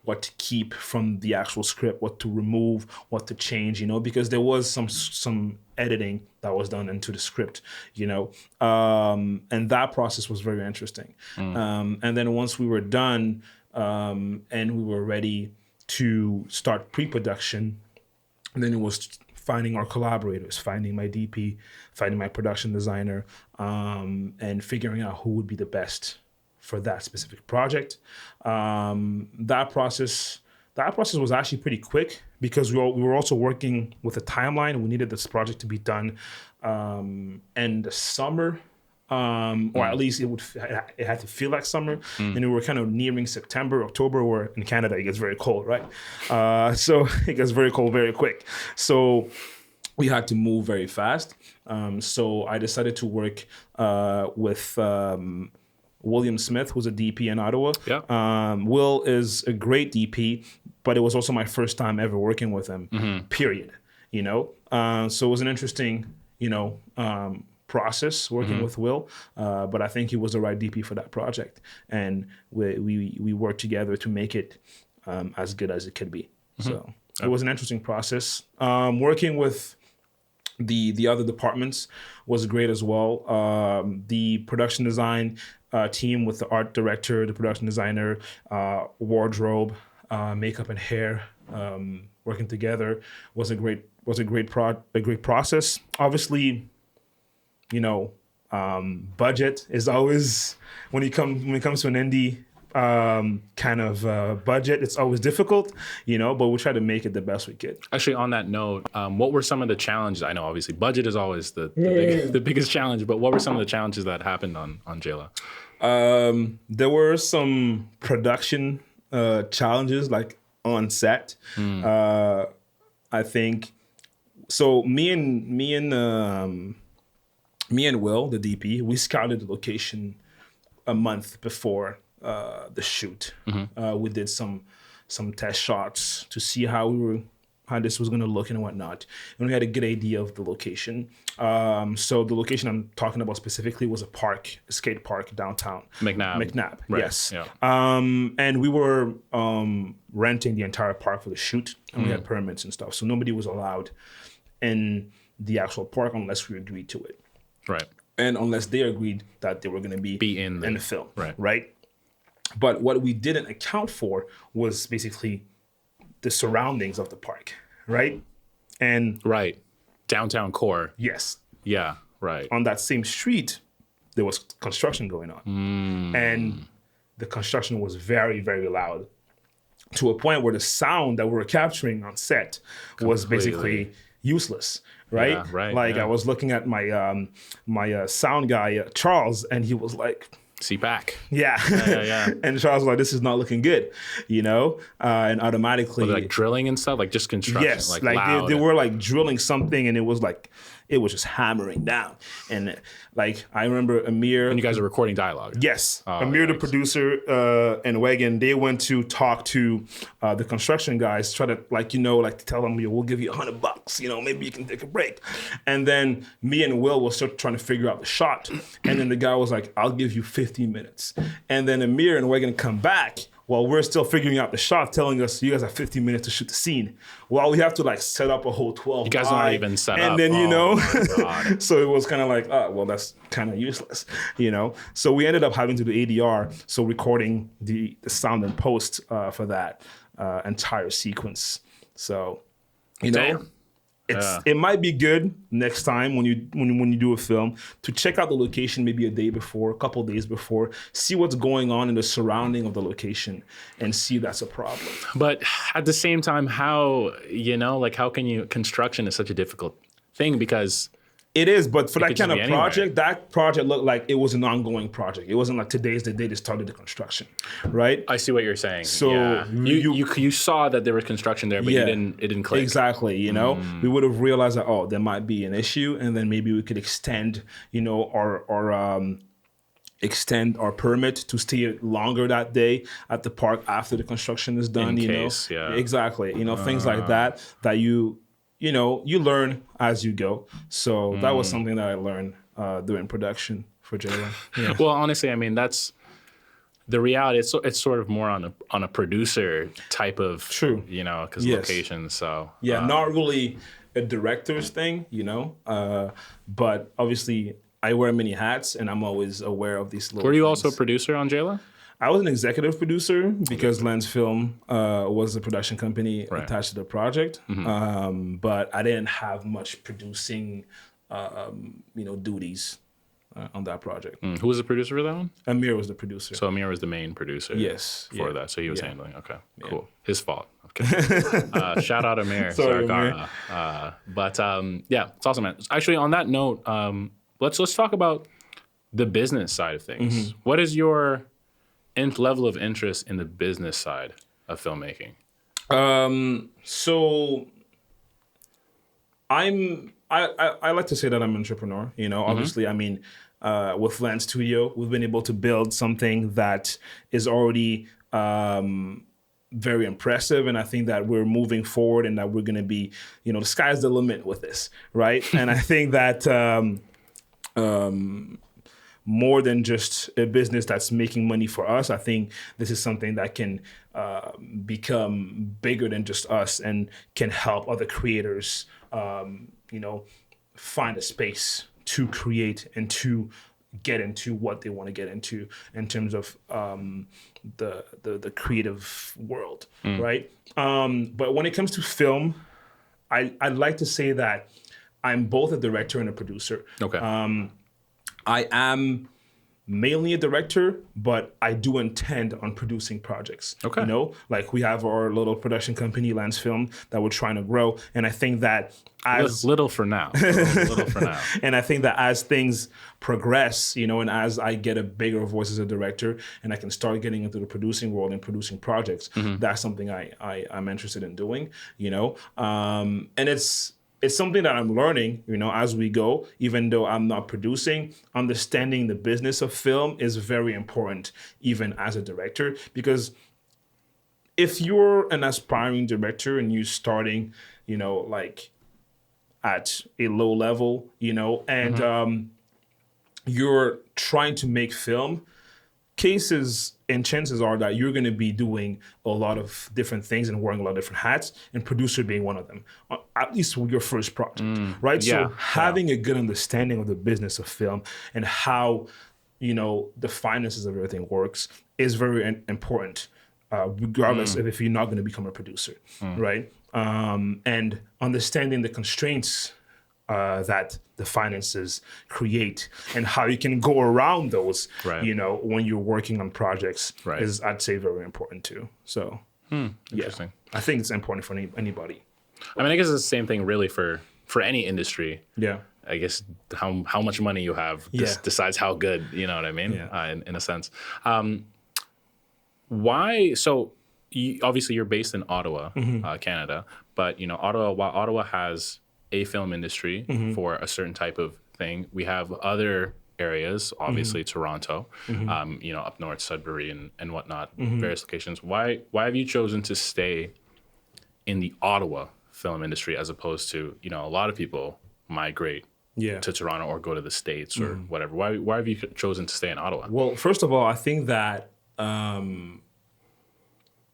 what to keep from the actual script, what to remove, what to change, because there was some editing that was done into the script, and that process was very interesting. And then once we were done, and we were ready to start pre-production, and then it was finding our collaborators, finding my DP, finding my production designer, and figuring out who would be the best for that specific project. That process was actually pretty quick because we were also working with a timeline. We needed this project to be done in the summer, or at least it had to feel like summer. And we were kind of nearing September, October, where in Canada it gets very cold, right? So it gets very cold very quick. So we had to move very fast. So I decided to work with William Smith, who's a DP in Ottawa. Yeah. Will is a great DP, but it was also my first time ever working with him, period. So it was an interesting, process working with Will, but I think he was the right DP for that project, and we worked together to make it as good as it could be. So it was an interesting process. Working with the other departments was great as well. The production design team with the art director, the production designer, wardrobe, makeup and hair, working together was a great process. Obviously, budget is always when it comes to an indie kind of budget, it's always difficult, but we try to make it the best we could. Actually, on that note, what were some of the challenges? I know obviously budget is always the biggest challenge, but what were some of the challenges that happened on Jayla? There were some production challenges, like on set. I think so. Me and Will, the DP, we scouted the location a month before the shoot. We did some test shots to see how this was going to look and whatnot, and we had a good idea of the location. So the location I'm talking about specifically was a skate park downtown. McNabb, right. Yes. Yeah. And we were renting the entire park for the shoot, and we had permits and stuff. So nobody was allowed in the actual park unless we agreed to it. Right. And unless they agreed that they were going to be in the film. Right. But what we didn't account for was basically the surroundings of the park, right? And downtown core. Yes. Yeah, right. On that same street, there was construction going on. And the construction was very, very loud, to a point where the sound that we were capturing on set was basically useless, right? Yeah, right. Like I was looking at my my sound guy, Charles, and he was like, see back. Yeah. And Charles was like, this is not looking good, and automatically. Like drilling and stuff, like just construction. Yes, like they were like drilling something, and it was just hammering down. And like I remember Amir. And you guys are recording dialogue. Yes, Amir, the producer, and Wagon, they went to talk to the construction guys, try to to tell them, we'll give you $100, maybe you can take a break. And then me and Will were start trying to figure out the shot, and then the guy was like, I'll give you 15 minutes. And then Amir and Wagon come back while we're still figuring out the shot, telling us, you guys have 15 minutes to shoot the scene. Well, we have to set up a whole 12. You guys aren't even set up. And then, so it was kind of like, well, that's kind of useless, So we ended up having to do ADR, so recording the sound and post for that entire sequence. So, Damn. It might be good next time when you do a film to check out the location maybe a day before, a couple of days before, see what's going on in the surrounding of the location, and see if that's a problem. But at the same time, how can construction is such a difficult thing, because It is, but for that could kind just of be anywhere. project, that project looked like it was an ongoing project. It wasn't like today's the day they started the construction, right? I see what you're saying. So yeah. you saw that there was construction there, but Yeah. it didn't click. Exactly, you know, we would have realized that, oh, there might be an issue, and then maybe we could extend, you know, extend our permit to stay longer that day at the park after the construction is done. Exactly, you know, things like that you know, you learn as you go. So that was something that I learned during production for Jalen. Yeah. Well, honestly, I mean, that's the reality. It's sort of more on a producer type of, True. you know, because Yes. locations. So Yeah, not really a director's thing, you know, but obviously I wear many hats, and I'm always aware of these little were you things. also a producer on Jayla? I was an executive producer because Lenz Film was a production company Right. attached to the project, but I didn't have much producing, you know, duties on that project. Who was the producer for that one? Amir was the producer. So Amir was the main producer. Yes. For Yeah. that, so he was Yeah. handling. Okay, cool. His fault. Okay. Shout out Amir. Sorry, Zargara. But yeah, it's awesome, man. Actually, on that note, let's talk about the business side of things. What is your level of interest in the business side of filmmaking? So I like to say that I'm an entrepreneur. You know, obviously, I mean, with Lenz Studio, we've been able to build something that is already very impressive, and I think that we're moving forward, and that we're going to be, you know, the sky's the limit with this, right? And I think that more than just a business that's making money for us, I think this is something that can become bigger than just us and can help other creators, you know, find a space to create and to get into what they want to get into in terms of the creative world, right? But when it comes to film, I'd like to say that I'm both a director and a producer. Okay. I am mainly a director, but I do intend on producing projects. Okay. You know, like we have our little production company, Lenz Film, that we're trying to grow. And I think that as little for now. Little for now. and I think that as things progress, you know, and as I get a bigger voice as a director and I can start getting into the producing world and producing projects, that's something I'm interested in doing, you know. And it's something that I'm learning, you know, as we go, even though I'm not producing. Understanding the business of film is very important, even as a director, because if you're an aspiring director and you're starting, you know, like at a low level, you know, and you're trying to make film, cases and chances are that you're going to be doing a lot of different things and wearing a lot of different hats, and producer being one of them, at least with your first project, right? Yeah, So having a good understanding of the business of film and how, you know, the finances of everything works is very important, regardless of if you're not going to become a producer, right? And understanding the constraints that the finances create and how you can go around those, you know, when you're working on projects is, I'd say, very important too. So, Interesting. I think it's important for anybody. I mean, I guess it's the same thing really for any industry. Yeah. I guess how much money you have decides how good, you know what I mean? Yeah. In a sense. Why? So obviously you're based in Ottawa, Canada, but you know, while Ottawa has a film industry for a certain type of thing, we have other areas, obviously Toronto, you know, up north, Sudbury and whatnot, various locations. Why have you chosen to stay in the Ottawa film industry as opposed to, you know, a lot of people migrate to Toronto or go to the States or whatever? Why have you chosen to stay in Ottawa? Well, first of all, I think that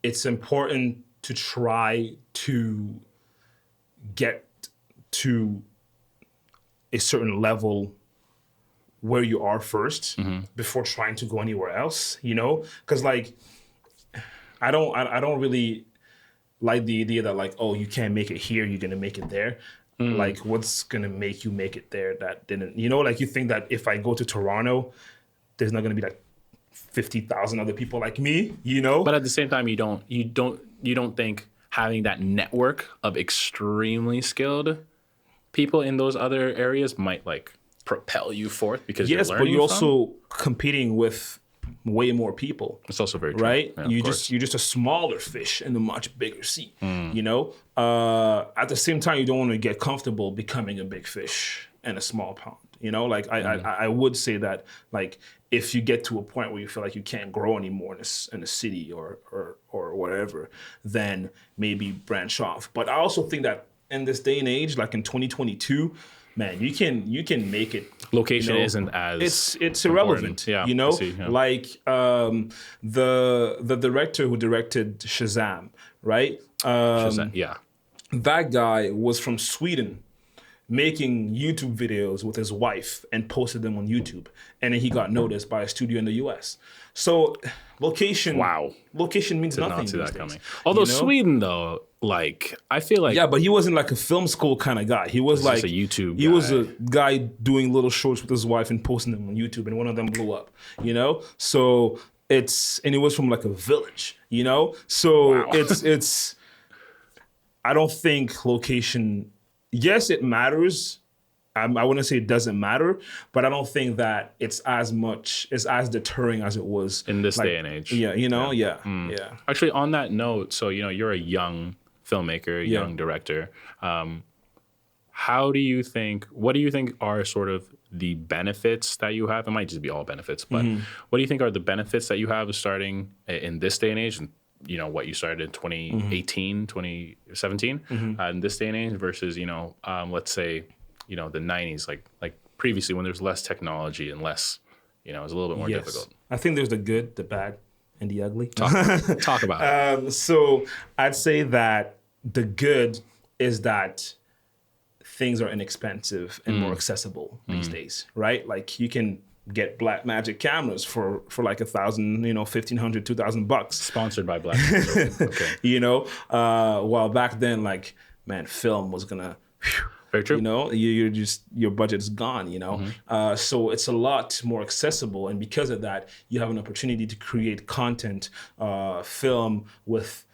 it's important to try to get to a certain level where you are first before trying to go anywhere else, you know? Because like, I don't really like the idea that like, oh, you can't make it here, you're gonna make it there. Like, what's gonna make you make it there that didn't, you know? Like, you think that if I go to Toronto, there's not gonna be like 50,000 other people like me, you know? But at the same time, you don't think having that network of extremely skilled people in those other areas might like propel you forth because Yes, you're but learning you're from. also competing with way more people. It's also very true. Right? Yeah, You're just a smaller fish in a much bigger sea. Hmm. You know? At the same time, you don't want to get comfortable becoming a big fish in a small pond. You know, like I would say that like if you get to a point where you feel like you can't grow anymore in a city or whatever, then maybe branch off. But I also think that in this day and age, like in 2022, man, you can make it. Location isn't as it's irrelevant. Yeah, you know, I see, yeah. like the director who directed Shazam, right? Yeah. That guy was from Sweden, making YouTube videos with his wife and posted them on YouTube, and then he got noticed by a studio in the U.S. So location means Did nothing. not see these that days, coming. Although you know? Sweden, though, like I feel like Yeah, but he wasn't like a film school kind of guy. He was like just a YouTube He was guy. a guy doing little shorts with his wife and posting them on YouTube, and one of them blew up. You know, so and it was from like a village. You know, so it's. I don't think location. Yes, it matters. I wouldn't say it doesn't matter, but I don't think that it's as deterring as it was in this day and age. Yeah, you know, yeah. Actually, on that note, so you're a young filmmaker, young director. What do you think are sort of the benefits that you have? It might just be all benefits, but what do you think are the benefits that you have of starting in this day and age? And what you started in 2018, 2017, in this day and age versus, let's say, the 90s, like previously when there's less technology and less, it was a little bit more difficult. I think there's the good, the bad, and the ugly. Talk about it. So I'd say that the good is that things are inexpensive and more accessible these days, right? Like you can get Black Magic cameras for like $1,000, $1,500, $2,000. Sponsored by Black Magic. Okay. While back then, like, man, film was gonna, very true. Your budget's gone. So it's a lot more accessible, and because of that, you have an opportunity to create content, film with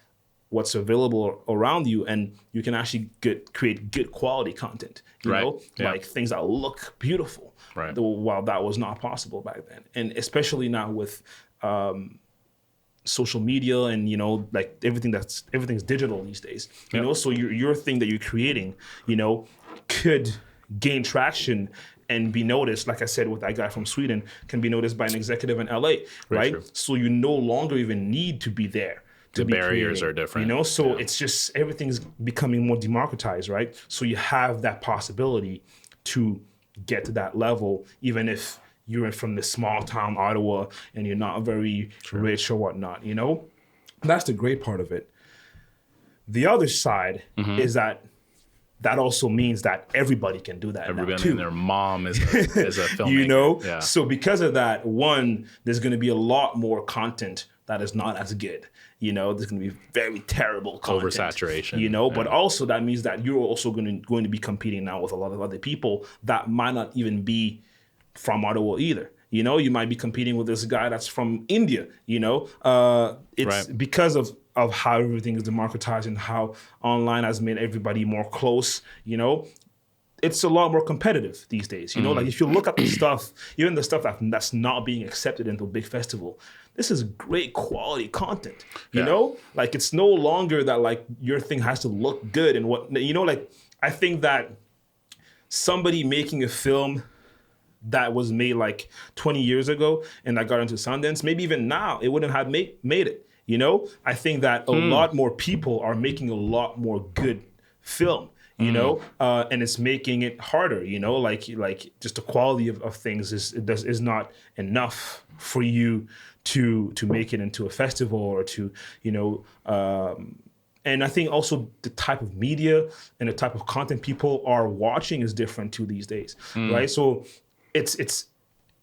what's available around you, and you can actually create good quality content. Like things that look beautiful. Right. While that was not possible back then, and especially now with social media and like everything's digital these days. So your thing that you're creating, could gain traction and be noticed. Like I said, with that guy from Sweden, can be noticed by an executive in LA, right? True. So you no longer even need to be there. The barriers are different. So it's just everything's becoming more democratized, right? So you have that possibility to get to that level, even if you're from this small town, Ottawa, and you're not very rich or whatnot, That's the great part of it. The other side is that also means that everybody can do that. Everybody now too. and their mom is a filmmaker. Yeah. So because of that, one, there's going to be a lot more content that is not as good. There's going to be very terrible content. Oversaturation. But also that means that you're also going to be competing now with a lot of other people that might not even be from Ottawa either. You might be competing with this guy that's from India. It's because of how everything is democratized and how online has made everybody more close. It's a lot more competitive these days. Like if you look at the stuff, even the stuff that's not being accepted into a big festival, this is great quality content. Like it's no longer that like your thing has to look good and what like I think that somebody making a film that was made like 20 years ago and that got into Sundance, maybe even now it wouldn't have made it. I think that a lot more people are making a lot more good film. And it's making it harder. Like just the quality of things is not enough for you to make it into a festival or to and I think also the type of media and the type of content people are watching is different too these days, right? So it's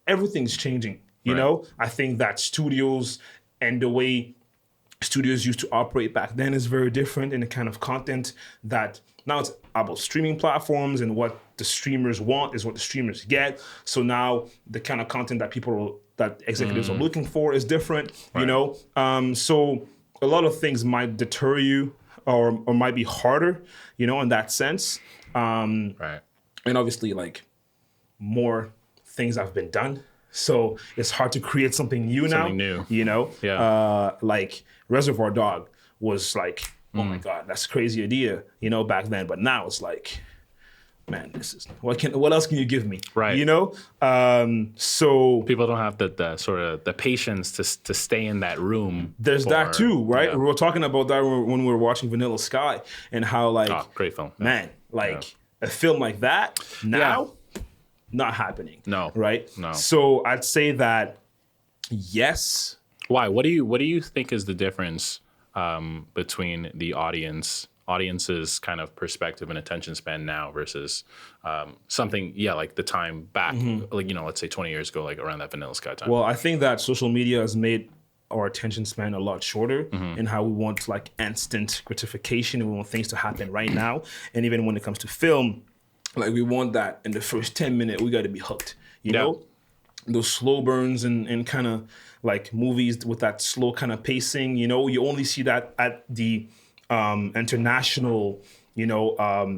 everything's changing. I think that studios and the way studios used to operate back then is very different in the kind of content that now it's about streaming platforms, and what the streamers want is what the streamers get. So now the kind of content that executives are looking for is different, so a lot of things might deter you or might be harder, in that sense. and obviously like more things have been done. So it's hard to create something new now. Something new. You know? Yeah. Like Reservoir Dog was like, oh my God, that's a crazy idea, you know, back then. But now it's like, man, this is what else can you give me? Right. You know? So people don't have the sort of the patience to stay in that room. There's that too, right? Yeah. We were talking about that when we were watching Vanilla Sky and how like, great film. Man, like a film like that now, not happening. No. Right? No. So I'd say that yes. Why? What do you think is the difference between the audience's kind of perspective and attention span now versus something, like the time back, like, let's say 20 years ago, like around that Vanilla Sky time? Well, I think that social media has made our attention span a lot shorter in how we want like instant gratification and we want things to happen right now. And even when it comes to film, like we want that in the first 10 minutes, we got to be hooked, you know? Those slow burns and kind of like movies with that slow kind of pacing, you know, you only see that at the international,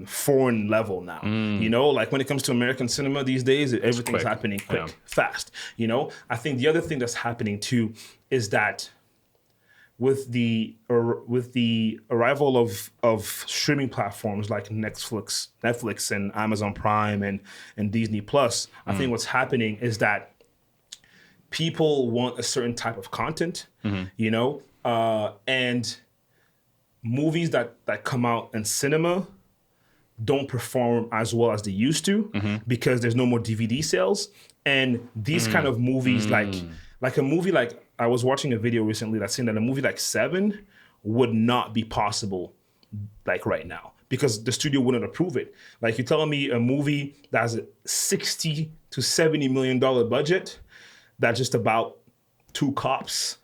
foreign level now, you know, like when it comes to American cinema these days, everything's happening quick, fast, you know. I think the other thing that's happening too is that with the arrival of streaming platforms like Netflix and Amazon Prime and Disney Plus, I think what's happening is that people want a certain type of content, you know, and movies that come out in cinema don't perform as well as they used to because there's no more DVD sales. And these kind of movies, like a movie like, I was watching a video recently that's saying that a movie like Seven would not be possible like right now because the studio wouldn't approve it. Like you're telling me a movie that has a $60 to $70 million budget that's just about two cops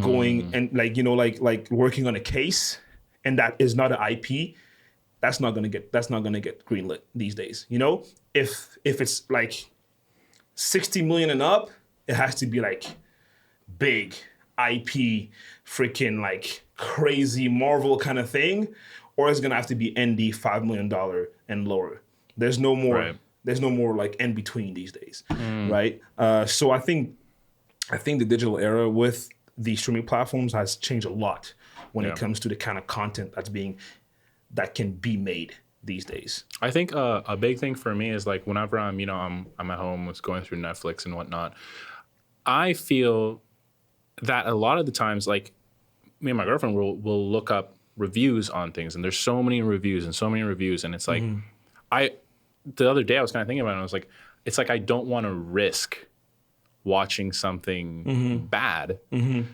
going and like working on a case, and that is not an IP, that's not gonna get greenlit these days. You know, if it's like 60 million and up, it has to be like big IP, freaking like crazy Marvel kind of thing, or it's gonna have to be ND $5 million and lower. There's no more. Right. There's no more like in between these days, right? So I think the digital era with the streaming platforms has changed a lot when it comes to the kind of content that can be made these days. I think a big thing for me is like whenever I'm at home, was going through Netflix and whatnot, I feel that a lot of the times, like me and my girlfriend will look up reviews on things, and there's so many reviews, and it's like the other day I was kind of thinking about it, and I was like, it's like I don't want to risk watching something bad.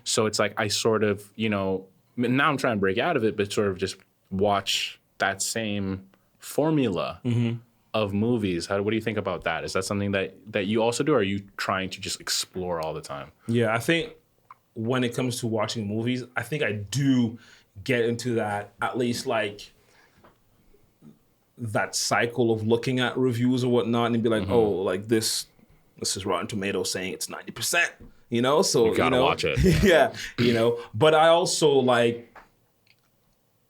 So it's like I sort of, now I'm trying to break out of it, but sort of just watch that same formula of movies. What do you think about that? Is that something that you also do, or are you trying to just explore all the time? Yeah, I think when it comes to watching movies, I think I do get into that, at least like that cycle of looking at reviews or whatnot and be like, oh, like this is Rotten Tomatoes saying it's 90%, so you gotta watch it. Yeah, but I also I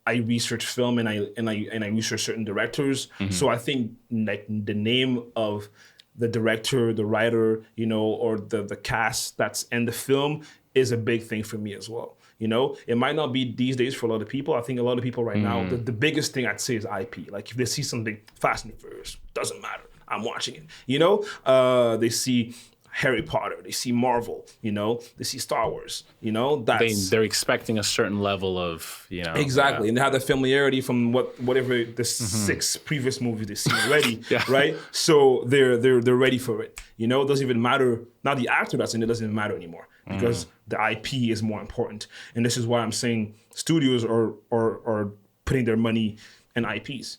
research film and I research certain directors. So I think like the name of the director, the writer, or the cast that's in the film is a big thing for me as well. It might not be these days for a lot of people. I think a lot of people right now, the biggest thing I'd say is IP. Like if they see something Fast and Furious, doesn't matter, I'm watching it. They see Harry Potter, they see Marvel, they see Star Wars, they're expecting a certain level of, Exactly. And they have the familiarity from whatever the 6 previous movies they've seen already, right? So they're ready for it. It doesn't even matter, now the actor that's in it doesn't even matter anymore because the IP is more important. And this is why I'm saying studios are putting their money in IPs,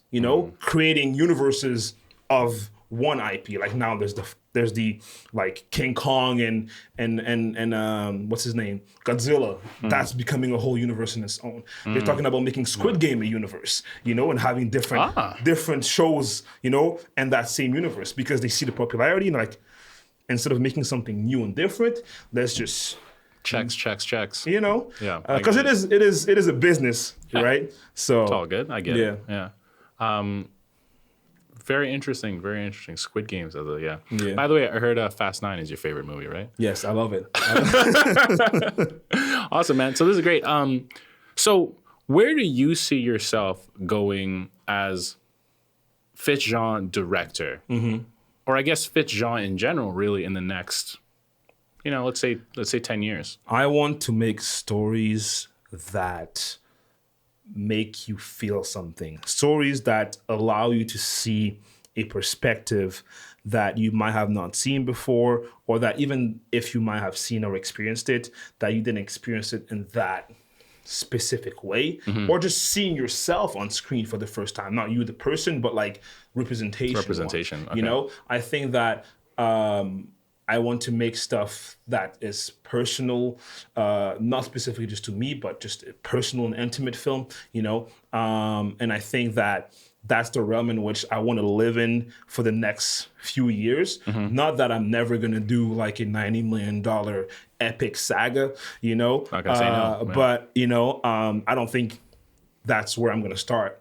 creating universes of one IP. Like now there's the like King Kong and what's his name? Godzilla. That's becoming a whole universe in its own. They're talking about making Squid Game a universe, and having different shows, in that same universe because they see the popularity and like instead of making something new and different, let's just checks. Yeah. Because it is a business, right? So it's all good. I get it. Yeah. Very interesting. Very interesting. Squid Games. Yeah. Yeah. By the way, I heard Fast 9 is your favorite movie, right? Yes, I love it. Awesome, man. So this is great. So where do you see yourself going as Fitch Jean director? Or I guess Fitch Jean in general, really, in the next, let's say 10 years. I want to make stories that make you feel something. Stories that allow you to see a perspective that you might have not seen before, or that even if you might have seen or experienced it, that you didn't experience it in that specific way, or just seeing yourself on screen for the first time. Not you, the person, but like representation. Okay. I think that I want to make stuff that is personal, not specifically just to me, but just a personal and intimate film, and I think that that's the realm in which I want to live in for the next few years. Not that I'm never going to do like a $90 million epic saga, Not gonna say no, but, I don't think that's where I'm going to start.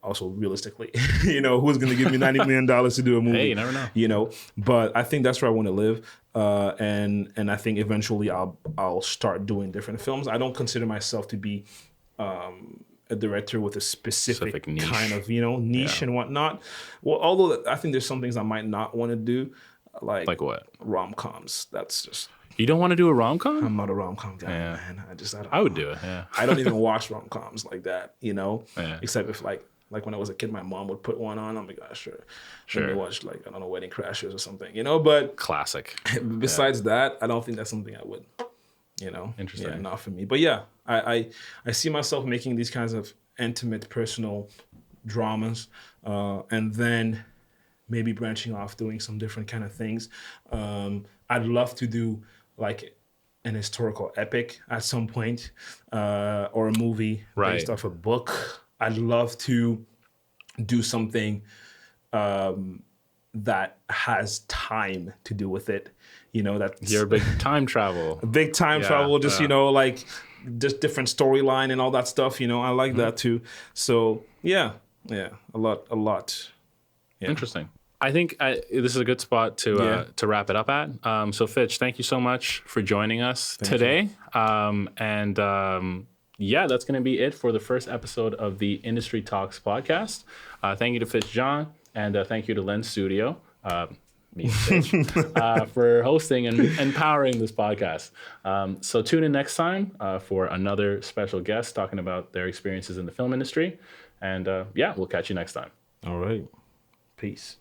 Also realistically, who's going to give me $90 million to do a movie? Hey, you never know. But I think that's where I want to live. And I think eventually I'll start doing different films. I don't consider myself to be a director with a specific niche. kind of, niche and whatnot. Well, although I think there's some things I might not want to do, like what? Rom-coms. That's just... You don't want to do a rom-com? I'm not a rom-com guy, man. I would do it, yeah. I don't even watch rom-coms like that, Yeah. Except if like when I was a kid, my mom would put one on. I'm like, oh, sure. Let me watch like, I don't know, Wedding Crashers or something, but... Classic. Besides that, I don't think that's something I would, Interesting. Yeah, not for me. But yeah, I see myself making these kinds of intimate, personal dramas, and then maybe branching off, doing some different kind of things. I'd love to do like an historical epic at some point, or a movie based off a book. I'd love to do something that has time to do with it. That's You're a big time travel. Travel, just like just different storyline and all that stuff. I like that too. So yeah, a lot. Yeah. Interesting. I think this is a good spot to wrap it up at. So Fitch, thank you so much for joining us today. That's going to be it for the first episode of the Industry Talks podcast. Thank you to Fitch Jean, and thank you to Lenz Studio, me and Fitch, for hosting and empowering this podcast. So tune in next time for another special guest talking about their experiences in the film industry. And we'll catch you next time. All right. Peace.